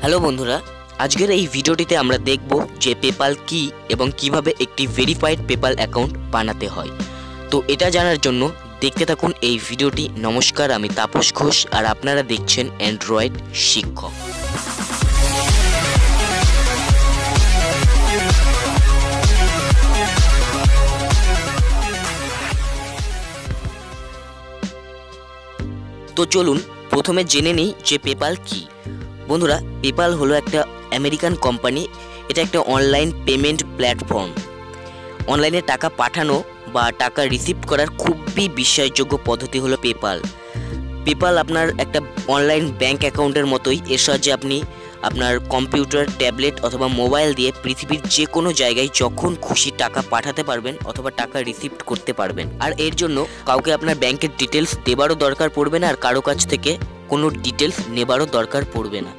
Hello বন্ধুরা, আজকের এই ভিডিওটিতে আমরা দেখব যে পেপাল কি এবং কিভাবে একটি ভেরিফাইড পেপাল অ্যাকাউন্ট বানাতে হয়। তো এটা জানার জন্য দেখতে থাকুন এই ভিডিওটি। নমস্কার, আমি তাপস ঘোষ আর আপনারা দেখছেন অ্যান্ড্রয়েড শিক্ষক। তো চলুন প্রথমে জেনে নিই যে পেপাল কি। বন্ধুরা, পেপাল হলো একটা আমেরিকান কোম্পানি। এটা একটা অনলাইন পেমেন্ট প্ল্যাটফর্ম। অনলাইনে টাকা পাঠানো বা টাকা রিসিভ করার খুবই বিশ্বাসযোগ্য পদ্ধতি হলো পেপাল। পেপাল আপনার একটা অনলাইন ব্যাংক অ্যাকাউন্টের মতোই। এর সাহায্যে আপনি আপনার কম্পিউটার, ট্যাবলেট অথবা মোবাইল দিয়ে পৃথিবীর যে কোনো জায়গায় যখন খুশি টাকা পাঠাতে পারবেন অথবা টাকা রিসিভ করতে পারবেন। আর এর জন্য কাউকে আপনার ব্যাংকের ডিটেলস দেবারও দরকার পড়বে না, আর কারো কাছ থেকে কোনো ডিটেলস নেবারও দরকার পড়বে না।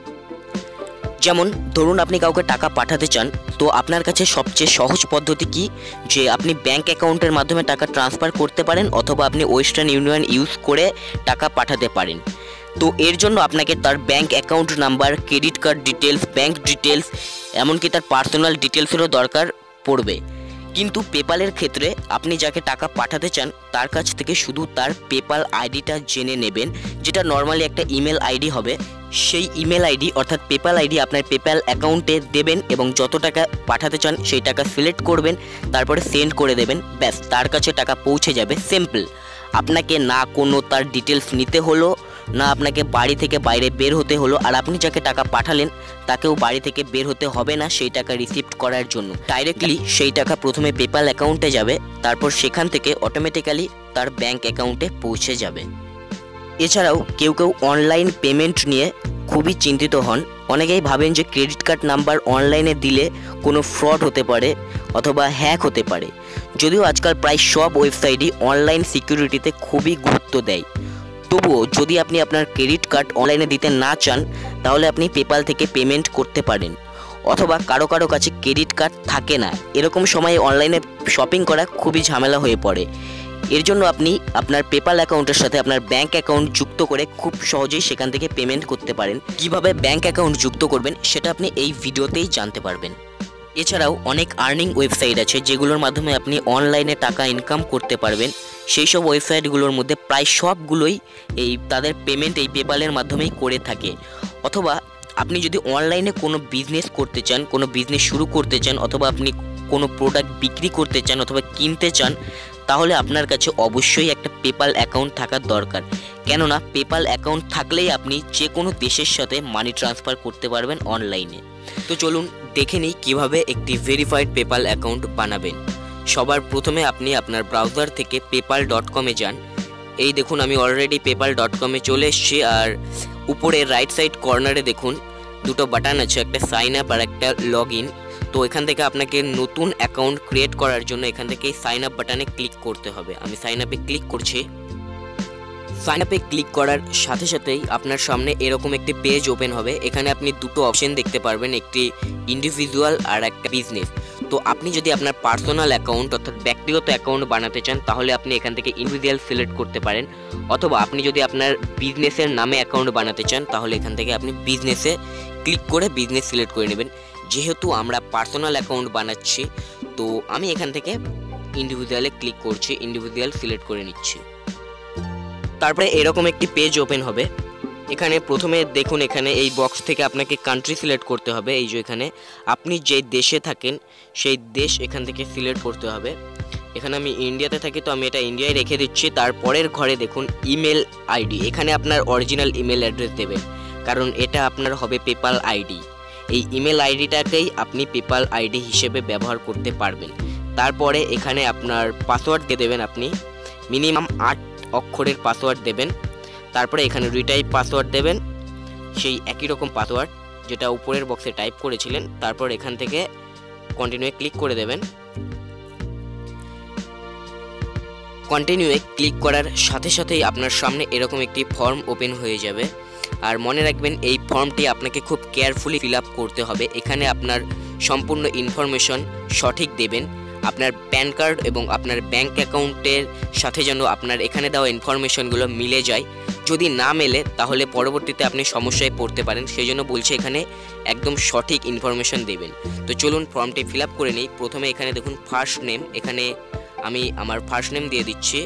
যেমন ধরুন আপনি কাউকে টাকা পাঠাতে চান, তো আপনার কাছে সবচেয়ে সহজ পদ্ধতি কি, যে আপনি ব্যাংক অ্যাকাউন্টের মাধ্যমে টাকা ট্রান্সফার করতে পারেন অথবা আপনি ওয়েস্টার্ন ইউনিয়ন ইউজ করে টাকা পাঠাতে পারেন। তো এর জন্য আপনাকে তার bank account number, credit card details, bank details, এমনকি তার পার্সোনাল ডিটেলসেরও দরকার পড়বে। কিন্তু পেপালের ক্ষেত্রে আপনি যাকে টাকা পাঠাতে চান তার কাছ থেকে শুধু তার পেপাল আইডিটা জেনে নেবেন, যেটা নর্মালি একটা ইমেল আইডি হবে। সেই ইমেল আইডি অর্থাৎ পেপাল আইডি আপনার পেপাল অ্যাকাউন্টে দেবেন এবং যত টাকা পাঠাতে চান সেই টাকা সিলেক্ট করবেন, তারপরে সেন্ড করে দেবেন। ব্যাস, তার কাছে টাকা পৌঁছে যাবে। সিম্পল। আপনাকে না কোনো তার ডিটেলস নিতে হলো, না আপনাকে বাড়ি থেকে বাইরে বের হতে হলো। আর আপনি যাকে টাকা পাঠালেন তাকেও বাড়ি থেকে বের হতে হবে না সেই টাকা রিসিভ করার জন্য। ডাইরেক্টলি সেই টাকা প্রথমে পেপাল অ্যাকাউন্টে যাবে, তারপর সেখান থেকে অটোমেটিক্যালি তার ব্যাংক অ্যাকাউন্টে পৌঁছে যাবে। এছাড়াও কেউ কেউ অনলাইন পেমেন্ট নিয়ে খুবই চিন্তিত হন। অনেকেই ভাবেন যে ক্রেডিট কার্ড নাম্বার অনলাইনে দিলে কোনো ফ্রড হতে পারে অথবা হ্যাক হতে পারে। যদিও আজকাল প্রায় সব ওয়েবসাইটই অনলাইন সিকিউরিটিতে খুবই গুরুত্ব দেয়, তবুও যদি আপনি আপনার ক্রেডিট কার্ড অনলাইনে দিতে না চান তাহলে আপনি পেপাল থেকে পেমেন্ট করতে পারেন। অথবা কারো কারো কাছে ক্রেডিট কার্ড থাকে না, এরকম সময়ে অনলাইনে শপিং করা খুবই ঝামেলা হয়ে পড়ে। এর জন্য আপনি আপনার পেপাল অ্যাকাউন্টের সাথে আপনার ব্যাংক অ্যাকাউন্ট যুক্ত করে খুব সহজেই সেখান থেকে পেমেন্ট করতে পারেন। কিভাবে ব্যাংক অ্যাকাউন্ট যুক্ত করবেন সেটা আপনি এই ভিডিওতেই জানতে পারবেন। এছাড়াও অনেক আর্নিং ওয়েবসাইট আছে যেগুলোর মাধ্যমে আপনি অনলাইনে টাকা ইনকাম করতে পারবেন। সেই সব ওয়েবসাইটগুলোর মধ্যে প্রায় সবগুলোই তাদের পেমেন্ট এই পেপালের মাধ্যমেই করে থাকে। অথবা আপনি যদি অনলাইনে কোনো বিজনেস করতে চান, কোনো বিজনেস শুরু করতে চান, অথবা আপনি কোনো প্রোডাক্ট বিক্রি করতে চান অথবা কিনতে চান, তাহলে আপনার কাছে অবশ্যই একটা পেপাল অ্যাকাউন্ট থাকার দরকার। কেননা পেপাল অ্যাকাউন্ট থাকলেই আপনি যে কোনো দেশের সাথে মানি ট্রান্সফার করতে পারবেন অনলাইনে। তো চলুন দেখে নিই কীভাবে একটি ভেরিফাইড পেপাল অ্যাকাউন্ট বানাবেন। সবার প্রথমে আপনি আপনার ব্রাউজার থেকে PayPal.com-এ যান। এই দেখুন আমি অলরেডি PayPal.com-এ চলে এসেছি। আর উপরে রাইট সাইড কর্নারে দেখুন দুটো বাটন আছে, একটা সাইন আপ আর একটা লগ ইন। তো এখান থেকে আপনাকে নতুন অ্যাকাউন্ট ক্রিয়েট করার জন্য এখান থেকে সাইন আপ বাটনে ক্লিক করতে হবে। আমি সাইন আপে ক্লিক করছি। সাইন আপে ক্লিক করার সাথে সাথেই আপনার সামনে এরকম একটি পেজ ওপেন হবে। এখানে আপনি দুটো অপশন দেখতে পারবেন, একটি ইন্ডিভিজুয়াল আর একটা বিজনেস। তো আপনি যদি আপনার পার্সোনাল অ্যাকাউন্ট অর্থাৎ ব্যক্তিগত অ্যাকাউন্ট বানাতে চান তাহলে আপনি এখান থেকে ইন্ডিভিজুয়াল সিলেক্ট করতে পারেন। অথবা আপনি যদি আপনার বিজনেসের নামে অ্যাকাউন্ট বানাতে চান তাহলে এখান থেকে আপনি বিজনেসে ক্লিক করে বিজনেস সিলেক্ট করে নেবেন। যেহেতু আমরা পার্সোনাল অ্যাকাউন্ট বানাচ্ছি তো আমি এখান থেকে ইন্ডিভিজুয়ালে ক্লিক করছি, ইন্ডিভিজুয়াল সিলেক্ট করে নিচ্ছি। তারপরে এরকম একটি পেজ ওপেন হবে। এখানে প্রথমে দেখুন এখানে এই বক্স থেকে আপনাকে কান্ট্রি সিলেক্ট করতে হবে। এই যে এখানে আপনি যে দেশে থাকেন সেই দেশ এখান থেকে সিলেক্ট করতে হবে। এখানে আমি ইন্ডিয়াতে থাকি তো আমি এটা ইন্ডিয়ায় রেখে দিচ্ছি। তারপরের ঘরে দেখুন ইমেল আইডি, এখানে আপনার অরিজিনাল ইমেল অ্যাড্রেস দেবেন, কারণ এটা আপনার হবে পেপাল আইডি। এই ইমেল আইডিটাকেই আপনি পেপাল আইডি হিসেবে ব্যবহার করতে পারবেন। তারপরে এখানে আপনার পাসওয়ার্ড দিয়ে দেবেন, আপনি মিনিমাম 8 অক্ষরের পাসওয়ার্ড দেবেন। তারপরে এখানে রিটাইপ পাসওয়ার্ড দেবেন, সেই একই রকম পাসওয়ার্ড যেটা উপরের বক্সে টাইপ করেছিলেন। তারপর এখান থেকে কন্টিনিউয়ে ক্লিক করে দেবেন। কন্টিনিউয়ে ক্লিক করার সাথে সাথেই আপনার সামনে এরকম একটি ফর্ম ওপেন হয়ে যাবে। আর মনে রাখবেন এই ফর্মটি আপনাকে খুব কেয়ারফুলি ফিল আপ করতে হবে। এখানে আপনার সম্পূর্ণ ইনফরমেশন সঠিক দেবেন। আপনার প্যান কার্ড এবং আপনার ব্যাংক অ্যাকাউন্টের সাথে যেন আপনার এখানে দেওয়া ইনফরমেশনগুলো মিলে যায়। যদি না মেলে তাহলে পরবর্তীতে আপনি সমস্যায় পড়তে পারেন, সেই জন্য বলছে এখানে একদম সঠিক ইনফরমেশন দেবেন। তো চলুন ফর্মটি ফিল আপ করে নিই। প্রথমে এখানে দেখুন ফার্স্ট নেম, এখানে আমি আমার ফার্স্ট নেম দিয়ে দিচ্ছি।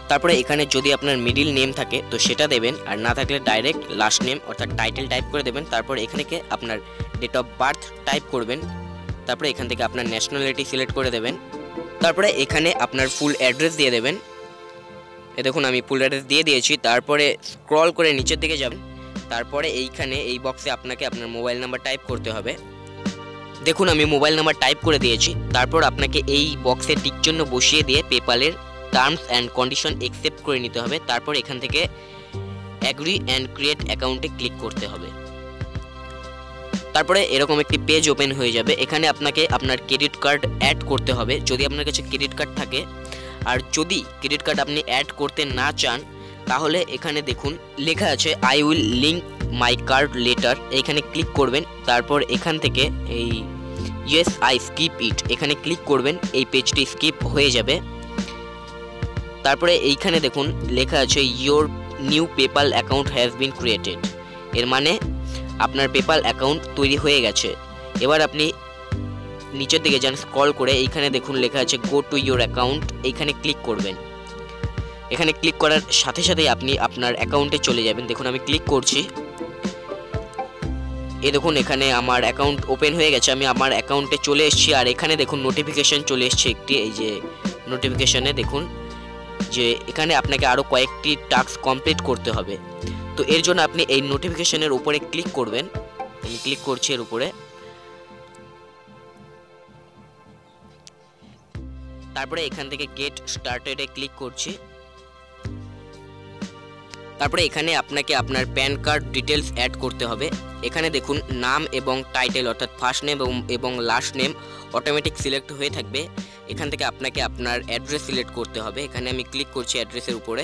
তারপরে এখানে যদি আপনার মিডিল নেম থাকে তো সেটা দেবেন, আর না থাকলে ডাইরেক্ট লাস্ট নেম অর্থাৎ টাইটেল টাইপ করে দেবেন। তারপর এখানে আপনার ডেট অফ বার্থ টাইপ করবেন। তারপরে এখান থেকে আপনার ন্যাশনালিটি সিলেক্ট করে দেবেন। তারপরে এখানে আপনার ফুল অ্যাড্রেস দিয়ে দেবেন। দেখুন আমি ফুল অ্যাড্রেস দিয়ে দিয়েছি। তারপরে স্ক্রল করে নিচের দিকে যাবেন। তারপরে এইখানে এই বক্সে আপনাকে আপনার মোবাইল নাম্বার টাইপ করতে হবে। দেখুন আমি মোবাইল নাম্বার টাইপ করে দিয়েছি। তারপর আপনাকে এই বক্সে টিক চিহ্ন বসিয়ে দিয়ে পেপ্যালের টার্মস অ্যান্ড কন্ডিশন অ্যাকসেপ্ট করে নিতে হবে। তারপর এখান থেকে অ্যাগ্রি অ্যান্ড ক্রিয়েট অ্যাকাউন্টে ক্লিক করতে হবে। তারপরে এরকম একটি পেজ ওপেন হয়ে যাবে। এখানে আপনাকে আপনার ক্রেডিট কার্ড অ্যাড করতে হবে যদি আপনার কাছে ক্রেডিট কার্ড থাকে। আর যদি ক্রেডিট কার্ড আপনি অ্যাড করতে না চান তাহলে এখানে দেখুন লেখা আছে I will link my card letter, এখানে ক্লিক করবেন। তারপর এখান থেকে এই ইয়েস আই স্কিপ ইট এখানে ক্লিক করবেন। এই পেজটি স্কিপ হয়ে যাবে। তারপরে এইখানে দেখুন লেখা আছে your new PayPal account has been created, এর মানে আপনার পেপ্যাল অ্যাকাউন্ট তৈরি হয়ে গেছে। এবার আপনি নিচের দিকে যান স্ক্রল করে, এইখানে দেখুন লেখা আছে গো টু ইয়োর অ্যাকাউন্ট, এইখানে ক্লিক করবেন। এখানে ক্লিক করার সাথে সাথেই আপনি আপনার অ্যাকাউন্টে চলে যাবেন। দেখুন আমি ক্লিক করছি, দেখুন এখানে আমার অ্যাকাউন্ট ওপেন হয়ে গেছে। আমি আমার অ্যাকাউন্টে চলে এসেছি। আর এখানে দেখুন নোটিফিকেশন চলে এসেছে একটি, এই যে নোটিফিকেশনে দেখুন যে এখানে আপনাকে আরও কয়েকটি টাস্ক কমপ্লিট করতে হবে। তো এর জন্য আপনি এই নোটিফিকেশনের উপরে ক্লিক করবেন। আমি ক্লিক করছি এর উপরে। তারপরে এখান থেকে গেট স্টার্টেডে ক্লিক করছি। তারপরে এখানে আপনাকে আপনার প্যান কার্ড ডিটেলস অ্যাড করতে হবে। এখানে দেখুন নাম এবং টাইটেল অর্থাৎ ফার্স্ট নেম এবং লাস্ট নেম অটোমেটিক সিলেক্ট হয়ে থাকবে। এখান থেকে আপনাকে আপনার অ্যাড্রেস সিলেক্ট করতে হবে। এখানে আমি ক্লিক করছি অ্যাড্রেসের উপরে।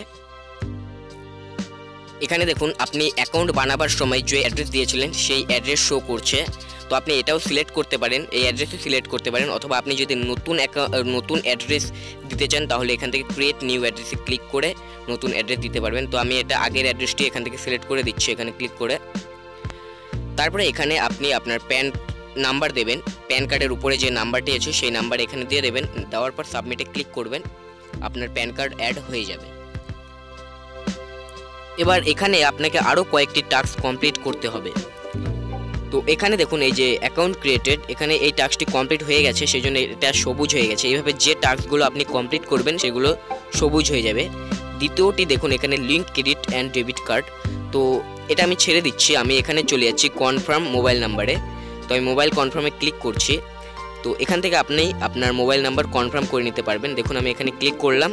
এখানে দেখুন আপনি অ্যাকাউন্ট বানাবার সময় যে অ্যাড্রেস দিয়েছিলেন সেই অ্যাড্রেস শো করছে। তো আপনি এটাও সিলেক্ট করতে পারেন, এই অ্যাড্রেসও সিলেক্ট করতে পারেন, অথবা আপনি যদি নতুন অ্যাড্রেস দিতে চান তাহলে এখান থেকে ক্রিয়েট নিউ অ্যাড্রেসে ক্লিক করে নতুন অ্যাড্রেস দিতে পারবেন। তো আমি এটা আগের অ্যাড্রেসটি এখান থেকে সিলেক্ট করে দিচ্ছি এখানে ক্লিক করে। তারপরে এখানে আপনি আপনার প্যান নাম্বার দেবেন। প্যান কার্ডের উপরে যে নাম্বারটি আছে সেই নাম্বার এখানে দিয়ে দেবেন। দেওয়ার পর সাবমিটে ক্লিক করবেন, আপনার প্যান কার্ড অ্যাড হয়ে যাবে। এবার এখানে আপনাকে আরও কয়েকটি টাস্ক কমপ্লিট করতে হবে। তো এখানে দেখুন এই যে অ্যাকাউন্ট ক্রিয়েটেড, এখানে এই টাস্কটি কমপ্লিট হয়ে গেছে, সেই জন্য এটা সবুজ হয়ে গেছে। এইভাবে যে টাস্কগুলো আপনি কমপ্লিট করবেন সেগুলো সবুজ হয়ে যাবে। দ্বিতীয়টি দেখুন এখানে link credit and debit card, তো এটা আমি ছেড়ে দিচ্ছি। আমি এখানে চলে যাচ্ছি কনফার্ম মোবাইল নাম্বারে। তো আমি মোবাইল কনফার্মে ক্লিক করছি। তো এখান থেকে আপনি আপনার মোবাইল নাম্বার কনফার্ম করে নিতে পারবেন। দেখুন আমি এখানে ক্লিক করলাম,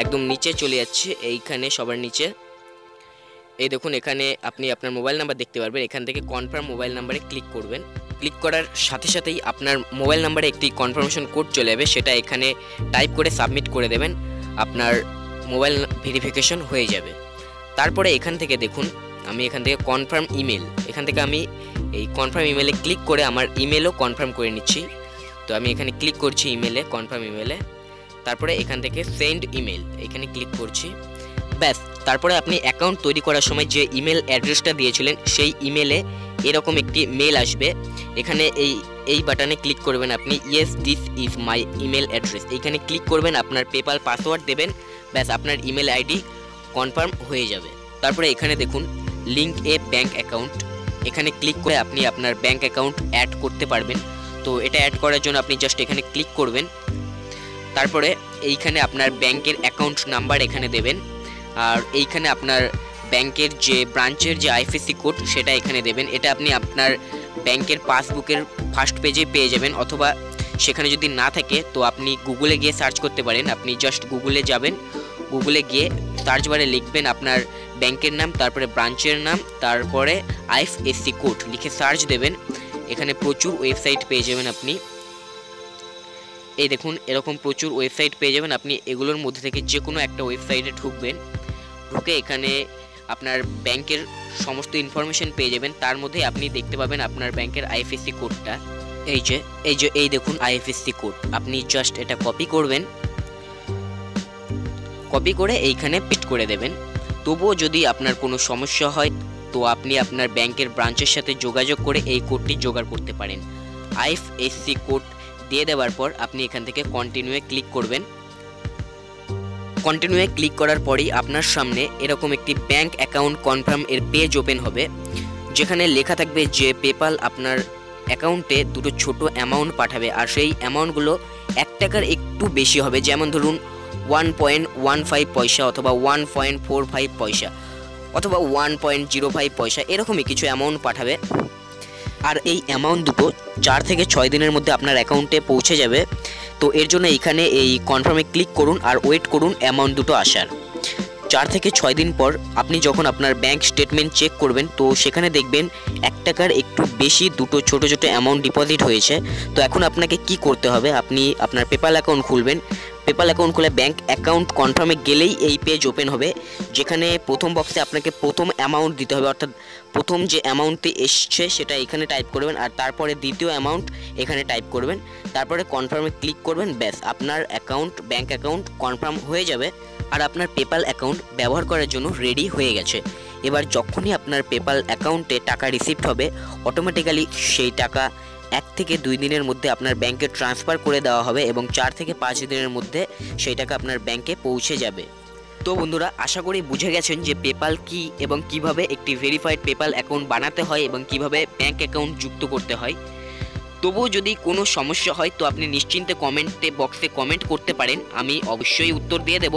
একদম নিচে চলে যাচ্ছে, এইখানে সবার নিচে এই দেখুন এখানে আপনি আপনার মোবাইল নাম্বার দেখতে পারবেন। এখান থেকে কনফার্ম মোবাইল নাম্বারে ক্লিক করবেন। ক্লিক করার সাথে সাথেই আপনার মোবাইল নাম্বারে একটি কনফার্মেশন কোড চলে যাবে, সেটা এখানে টাইপ করে সাবমিট করে দেবেন, আপনার মোবাইল ভেরিফিকেশন হয়ে যাবে। তারপরে এখান থেকে দেখুন আমি এখান থেকে কনফার্ম ইমেল, এখান থেকে আমি এই কনফার্ম ইমেলে ক্লিক করে আমার ইমেলও কনফার্ম করে নিচ্ছি। তো আমি এখানে ক্লিক করছি ইমেলে, কনফার্ম ইমেলে। তারপরে এখান থেকে সেন্ড ইমেল এখানে ক্লিক করছি। ব্যাস, তারপরে আপনি অ্যাকাউন্ট তৈরি করার সময় যে ইমেল অ্যাড্রেসটা দিয়েছিলেন সেই ইমেলে এরকম একটি মেল আসবে। এখানে এই বাটনে ক্লিক করবেন আপনি, yes this is my email address, এইখানে ক্লিক করবেন, আপনার পেপ্যাল পাসওয়ার্ড দেবেন, ব্যাস আপনার ইমেল আইডি কনফার্ম হয়ে যাবে। তারপরে এখানে দেখুন লিঙ্ক এ ব্যাঙ্ক অ্যাকাউন্ট, এখানে ক্লিক করে আপনি আপনার ব্যাঙ্ক অ্যাকাউন্ট অ্যাড করতে পারবেন। তো এটা অ্যাড করার জন্য আপনি জাস্ট এখানে ক্লিক করবেন। তারপরে এইখানে আপনার ব্যাঙ্কের অ্যাকাউন্ট নাম্বার এখানে দেবেন, আর এইখানে আপনার ব্যাংকের যে ব্রাঞ্চের যে আইএফএসসি কোড সেটা এখানে দেবেন। এটা আপনি আপনার ব্যাংকের পাসবুকের ফার্স্ট পেজে পেয়ে যাবেন, অথবা সেখানে যদি না থাকে তো আপনি গুগলে গিয়ে সার্চ করতে পারেন। আপনি জাস্ট গুগলে যাবেন, গুগলে গিয়ে সার্চ বারে লিখবেন আপনার ব্যাংকের নাম, তারপরে ব্রাঞ্চের নাম, তারপরে আইএফএসসি কোড লিখে সার্চ দেবেন। এখানে প্রচুর ওয়েবসাইট পেয়ে যাবেন আপনি, এই দেখুন এরকম প্রচুর ওয়েবসাইট পেয়ে যাবেন। আপনি এগুলোর মধ্যে থেকে যে কোনো একটা ওয়েবসাইটে ঢুকবেন, ঢুকে এখানে আপনার ব্যাংকের সমস্ত ইনফরমেশন পেয়ে যাবেন। তার মধ্যে আপনি দেখতে পাবেন আপনার ব্যাংকের আইএফএসসি কোডটা, এই দেখুন আইএফএসসি কোড, আপনি জাস্ট এটা কপি করবেন, কপি করে এইখানে পেস্ট করে দেবেন। তবুও যদি আপনার কোনো সমস্যা হয় তো আপনি আপনার ব্যাংকের ব্রাঞ্চের সাথে যোগাযোগ করে এই কোডটি জোগাড় করতে পারেন। আইএফএসসি কোড দিয়ে দেওয়ার পর আপনি এখান থেকে কন্টিনিউয়ে ক্লিক করবেন। কন্টিনিউয়ে ক্লিক করার পরেই আপনার সামনে এরকম একটি ব্যাংক অ্যাকাউন্ট কনফার্ম এর পেজ ওপেন হবে, যেখানে লেখা থাকবে যে পেপাল আপনার অ্যাকাউন্টে দুটো ছোট অ্যামাউন্ট পাঠাবে, আর সেই অ্যামাউন্টগুলো 1 টাকার একটু বেশি হবে। যেমন ধরুন 1.15 পয়সা অথবা 1.45 পয়সা অথবা 1.05 পয়সা, এরকমই কিছু অ্যামাউন্ট পাঠাবে। আর এই অ্যামাউন্ট দুটো 4 থেকে 6 দিনের মধ্যে আপনার অ্যাকাউন্টে পৌঁছে যাবে। তো এর জন্য এখানে এই কনফার্মে ক্লিক করুন আর ওয়েট করুন অ্যামাউন্ট দুটো আসার। 4 থেকে 6 দিন পর আপনি যখন আপনার ব্যাংক স্টেটমেন্ট চেক করবেন তো সেখানে দেখবেন 1 টাকার একটু বেশি দুটো ছোট ছোট অ্যামাউন্ট ডিপোজিট হয়েছে। তো এখন আপনাকে কি করতে হবে, আপনি আপনার পেপাল অ্যাকাউন্ট খুলবেন। পেপাল অ্যাকাউন্ট খুলে ব্যাংক অ্যাকাউন্ট কনফার্মে গেলেই এই পেজ ওপেন হবে, যেখানে প্রথম বক্সে আপনাকে প্রথম অ্যামাউন্ট দিতে হবে, অর্থাৎ প্রথম যে অ্যামাউন্টটি এসছে সেটা এখানে টাইপ করবেন, আর তারপরে দ্বিতীয় অ্যামাউন্ট এখানে টাইপ করবেন, তারপরে কনফার্মে ক্লিক করবেন। ব্যাস, আপনার ব্যাংক অ্যাকাউন্ট কনফার্ম হয়ে যাবে আর আপনার পেপাল অ্যাকাউন্ট ব্যবহার করার জন্য রেডি হয়ে গেছে। এবার যখনই আপনার পেপাল অ্যাকাউন্টে টাকা রিসিভড হবে অটোমেটিক্যালি সেই টাকা 1 থেকে 2 দিনের মধ্যে আপনার ব্যাংকে ট্রান্সফার করে দেওয়া হবে এবং 4 থেকে 5 দিনের মধ্যে সেই টাকা আপনার ব্যাংকে পৌঁছে যাবে। তো বন্ধুরা, আশা করি বুঝে গেছেন যে পেপাল কি এবং কিভাবে একটি ভেরিফাইড পেপাল অ্যাকাউন্ট বানাতে হয় এবং কিভাবে ব্যাংক অ্যাকাউন্ট যুক্ত করতে হয়। তবুও যদি কোনো সমস্যা হয় তো আপনি নিশ্চিন্তে বক্সে কমেন্ট করতে পারেন, আমি অবশ্যই উত্তর দিয়ে দেব।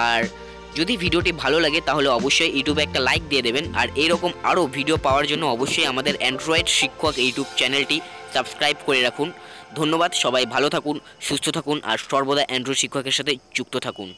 আর যদি ভিডিওটি ভালো লাগে তাহলে অবশ্যই ইউটিউবে একটা লাইক দিয়ে দেবেন। আর এরকম আরও ভিডিও পাওয়ার জন্য অবশ্যই আমাদের অ্যান্ড্রয়েড শিক্ষক ইউটিউব চ্যানেলটি সাবস্ক্রাইব করে রাখুন। ধন্যবাদ, সবাই ভালো থাকুন, সুস্থ থাকুন আর সর্বদা অ্যান্ড্রয়েড শিক্ষকের সাথে যুক্ত থাকুন।